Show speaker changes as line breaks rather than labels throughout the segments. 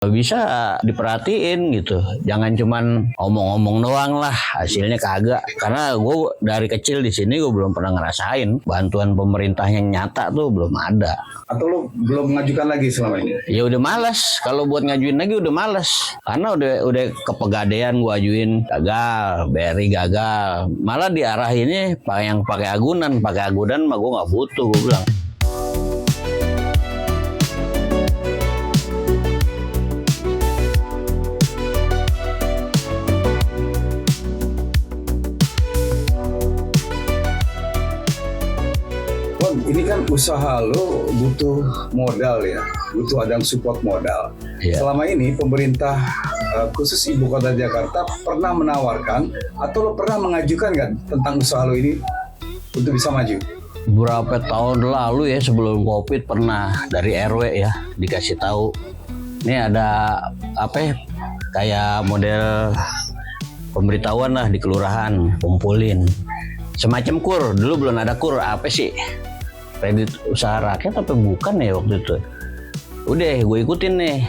Bisa diperhatiin gitu, jangan cuman omong-omong doang lah, hasilnya kagak. Karena gue dari kecil di sini gue belum pernah ngerasain bantuan pemerintah yang nyata tuh belum ada.
Atau lo belum mengajukan lagi selama ini?
Ya udah malas, kalau buat ngajuin lagi udah malas. Karena udah kepegadean gue ajuin gagal, BRI gagal. Malah diarahinnya yang pakai agunan mah gue nggak butuh, gue bilang.
Ini kan usaha lo butuh modal ya, butuh ada yang support modal.
Iya.
Selama ini pemerintah khusus Ibu Kota Jakarta pernah menawarkan atau lo pernah mengajukan nggak tentang usaha lo ini untuk bisa maju?
Berapa tahun lalu ya sebelum COVID pernah dari RW ya dikasih tahu. Ini ada apa ya, kayak model pemberitahuan lah di kelurahan, kumpulin. Semacam kur, dulu belum ada kur, apa sih? Kredit usaha rakyat apa bukan ya waktu itu. Udah gue ikutin nih.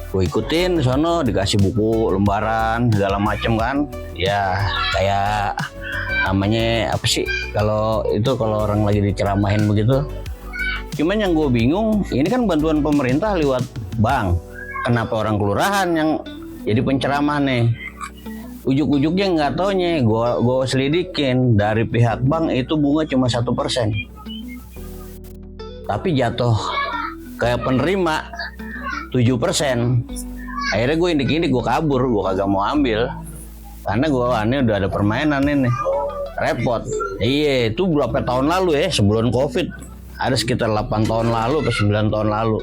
Gue ikutin sono dikasih buku lembaran segala macem kan. Ya kayak namanya apa sih kalau orang lagi diceramahin begitu. Cuman yang gue bingung, ini kan bantuan pemerintah lewat bank. Kenapa orang kelurahan yang jadi penceramah nih? Ujuk-ujuknya nggak taunya, gue selidikin dari pihak bank itu bunga cuma 1%. Tapi jatuh kayak penerima 7%. Akhirnya gue indik-indik, gue kabur, gue kagak mau ambil. Karena gue ini udah ada permainan ini. Repot. Iya, itu berapa tahun lalu ya, sebelum COVID. Ada sekitar 8 tahun lalu atau 9 tahun lalu.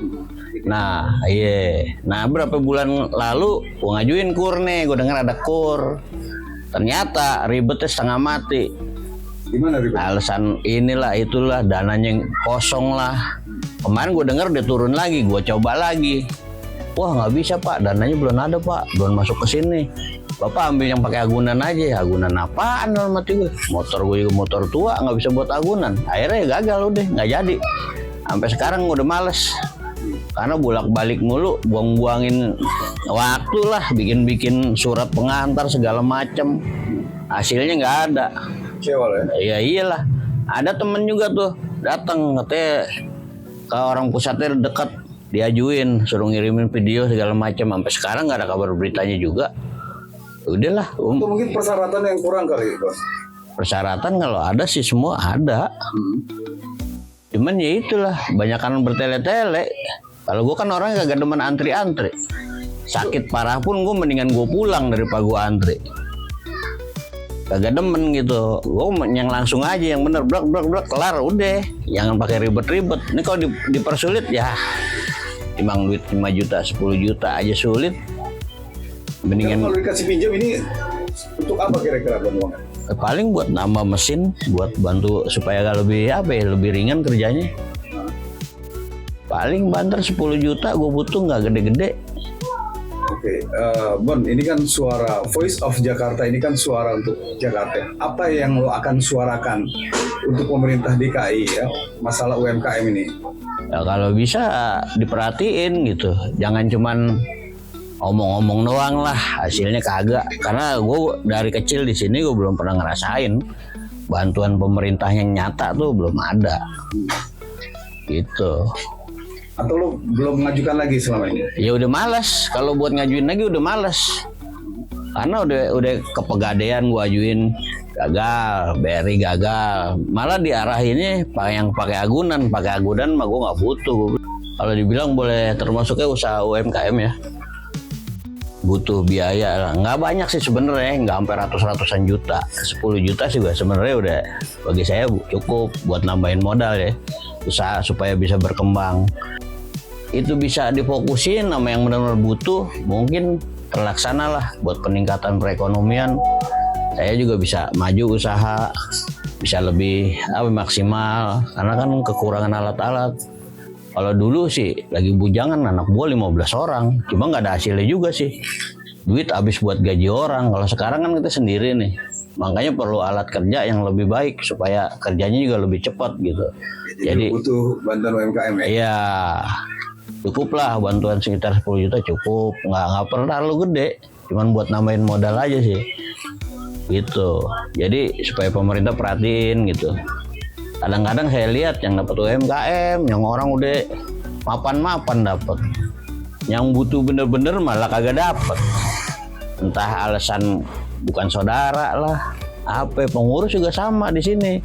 Nah, iya. Nah, berapa bulan lalu gue ngajuin kur nih, gue dengar ada kur. Ternyata ribetnya setengah mati.
Gimana ribet?
Alasan inilah itulah, dananya kosong lah. Kemarin gue dengar udah turun lagi, gue coba lagi. Wah nggak bisa pak, dananya belum ada pak, belum masuk ke sini. Bapak ambil yang pakai agunan aja. Agunan apaan dalam hati gue? Motor gue juga motor tua, nggak bisa buat agunan. Akhirnya gagal udah, nggak jadi. Sampai sekarang udah males. Karena bolak-balik mulu, buang-buangin waktu lah, bikin surat pengantar segala macem. Hasilnya nggak ada.
Cewek ya?
Ya iyalah. Ada temen juga tuh datang katanya ke orang pusatnya dekat, diajuin suruh ngirimin video segala macam. Sampai sekarang nggak ada kabar beritanya juga. Udahlah.
Itu mungkin persyaratan yang kurang kali bos.
Persyaratan kalau ada sih semua ada. Cuman ya itulah, banyakan bertele-tele. Kalau gue kan orangnya kagak demen antri-antri. Sakit parah pun gue mendingan gue pulang daripada gue antri. Kagak demen gitu, gue yang langsung aja, yang bener blak kelar udah, jangan pakai ribet-ribet. Ini kalau dipersulit ya, timbang duit 5 juta 10 juta aja sulit. Mendingan
kalau dikasih pinjam ini untuk apa kira-kira uangnya?
Paling buat nambah mesin, buat bantu supaya lebih ringan kerjanya. Paling banter 10 juta gue butuh, nggak gede-gede.
Oke, Bon, ini kan suara Voice of Jakarta, ini kan suara untuk Jakarta. Apa yang lo akan suarakan untuk pemerintah DKI ya, masalah UMKM ini?
Ya kalau bisa diperhatiin gitu, jangan cuman omong-omong doang lah, hasilnya kagak. Karena gue dari kecil di sini gue belum pernah ngerasain bantuan pemerintah yang nyata tuh belum ada. Gitu.
Atau lo belum mengajukan lagi selama ini?
Ya udah malas, kalau buat ngajuin lagi udah malas. Karena udah kepegadean gue ajuin gagal, BRI gagal. Malah diarahinnya yang pakai agunan mah gue nggak butuh. Kalau dibilang boleh termasuknya usaha UMKM ya, butuh biaya lah. Nggak banyak sih sebenarnya, nggak sampai ratusan juta. 10 juta sih gue sebenarnya udah bagi saya cukup buat nambahin modal ya, usaha supaya bisa berkembang. Itu bisa difokusin sama yang benar-benar butuh, mungkin terlaksana lah buat peningkatan perekonomian. Saya juga bisa maju usaha, bisa lebih maksimal, karena kan kekurangan alat-alat. Kalau dulu sih lagi bujangan anak buah 15 orang, cuma nggak ada hasilnya juga sih. Duit habis buat gaji orang. Kalau sekarang kan kita sendiri nih, makanya perlu alat kerja yang lebih baik supaya kerjanya juga lebih cepat gitu.
Jadi butuh bantuan UMKM ya?
Iya. cukup lah bantuan sekitar 10 juta cukup, nggak perlu terlalu gede, cuman buat nambahin modal aja sih gitu. Jadi supaya pemerintah perhatiin gitu. Kadang-kadang saya lihat yang dapat UMKM, yang orang udah mapan-mapan dapat, yang butuh bener-bener malah kagak dapat. Entah alasan bukan saudara lah, apa pengurus juga sama di sini.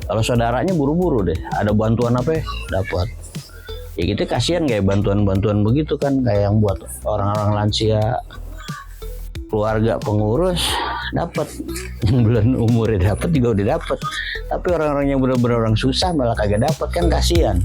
Kalau saudaranya buru-buru deh, ada bantuan apa dapat. Ya gitu kasihan kayak bantuan-bantuan begitu kan, kayak yang buat orang-orang lansia, keluarga pengurus dapat, yang belum umurnya dapat juga udah dapat. Tapi orang-orang yang benar-benar orang susah malah kagak dapat kan, kasihan.